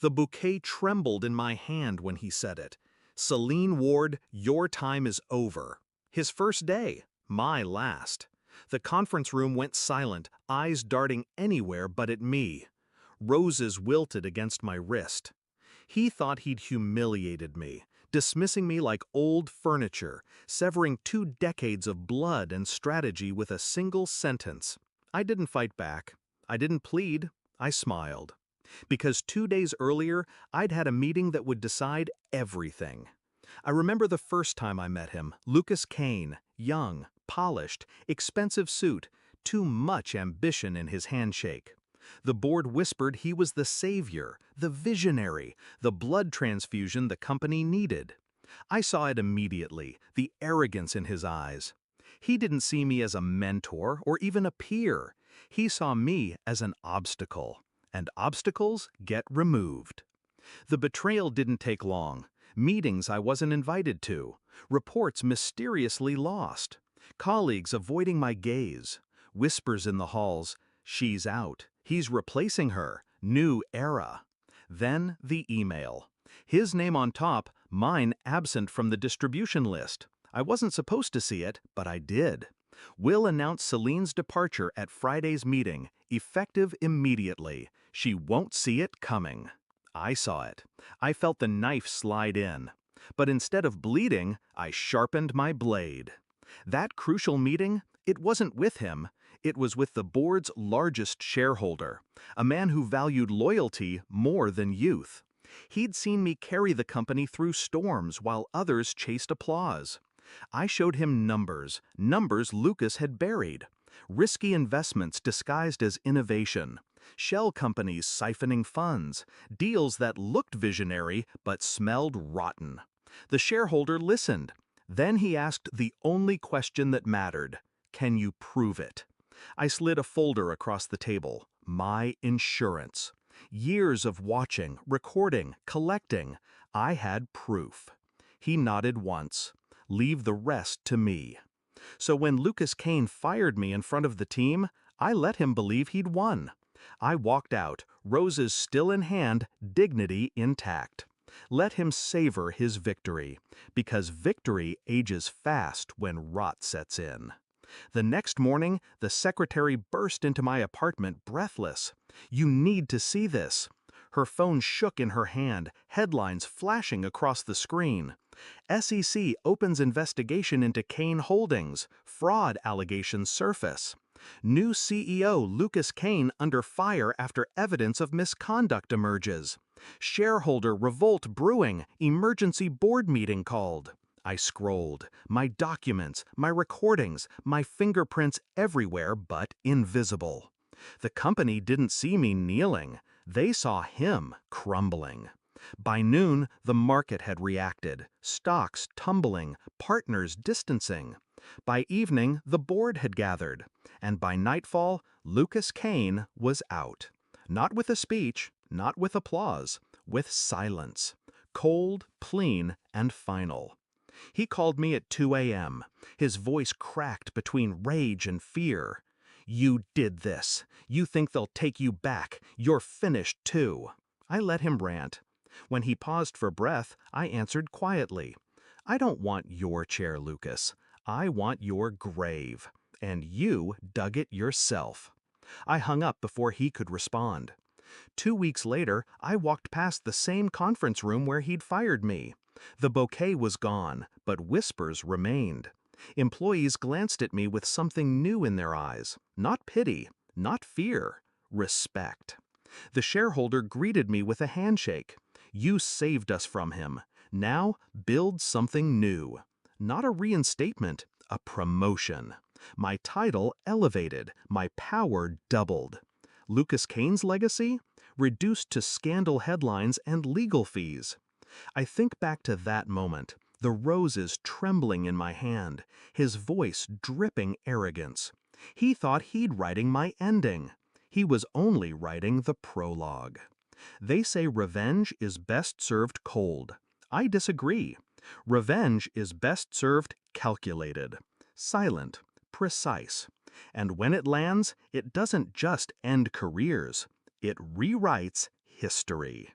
The bouquet trembled in my hand when he said it. Celine Ward, your time is over. His first day, my last. The conference room went silent, eyes darting anywhere but at me. Roses wilted against my wrist. He thought he'd humiliated me, dismissing me like old furniture, severing 2 decades of blood and strategy with a single sentence. I didn't fight back. I didn't plead. I smiled. Because 2 days earlier, I'd had a meeting that would decide everything. I remember the first time I met him, Lucas Kane, young, polished, expensive suit, too much ambition in his handshake. The board whispered he was the savior, the visionary, the blood transfusion the company needed. I saw it immediately, the arrogance in his eyes. He didn't see me as a mentor or even a peer. He saw me as an obstacle, and obstacles get removed. The betrayal didn't take long. Meetings I wasn't invited to, reports mysteriously lost, colleagues avoiding my gaze, whispers in the halls, she's out, he's replacing her, new era. Then the email. His name on top, mine absent from the distribution list. I wasn't supposed to see it, but I did. Will announced Celine's departure at Friday's meeting, effective immediately. She won't see it coming. I saw it. I felt the knife slide in. But instead of bleeding, I sharpened my blade. That crucial meeting, it wasn't with him. It was with the board's largest shareholder, a man who valued loyalty more than youth. He'd seen me carry the company through storms while others chased applause. I showed him numbers Lucas had buried. Risky investments disguised as innovation. Shell companies siphoning funds. Deals that looked visionary but smelled rotten. The shareholder listened. Then he asked the only question that mattered. Can you prove it? I slid a folder across the table. My insurance. Years of watching, recording, collecting. I had proof. He nodded once. Leave the rest to me. So when Lucas Kane fired me in front of the team, I let him believe he'd won. I walked out, roses still in hand, dignity intact. Let him savor his victory, because victory ages fast when rot sets in. The next morning, the secretary burst into my apartment breathless. You need to see this. Her phone shook in her hand, headlines flashing across the screen. SEC opens investigation into Kane Holdings, fraud allegations surface. New CEO Lucas Kane under fire after evidence of misconduct emerges. Shareholder revolt brewing, emergency board meeting called. I scrolled. My documents, my recordings, my fingerprints everywhere but invisible. The company didn't see me kneeling. They saw him crumbling. By noon, the market had reacted, stocks tumbling, partners distancing. By evening, the board had gathered, and by nightfall, Lucas Kane was out. Not with a speech, not with applause, with silence. Cold, clean, and final. He called me at 2 a.m., his voice cracked between rage and fear. You did this. You think they'll take you back. You're finished too. I let him rant. When he paused for breath, I answered quietly. I don't want your chair, Lucas. I want your grave. And you dug it yourself. I hung up before he could respond. 2 weeks later, I walked past the same conference room where he'd fired me. The bouquet was gone, but whispers remained. Employees glanced at me with something new in their eyes. Not pity, not fear, respect. The shareholder greeted me with a handshake. You saved us from him. Now build something new. Not a reinstatement, a promotion. My title elevated, my power doubled. Lucas Kane's legacy? Reduced to scandal headlines and legal fees. I think back to that moment, the roses trembling in my hand, his voice dripping arrogance. He thought he'd writing my ending. He was only writing the prologue. They say revenge is best served cold. I disagree. Revenge is best served calculated, silent, precise. And when it lands, it doesn't just end careers. It rewrites history.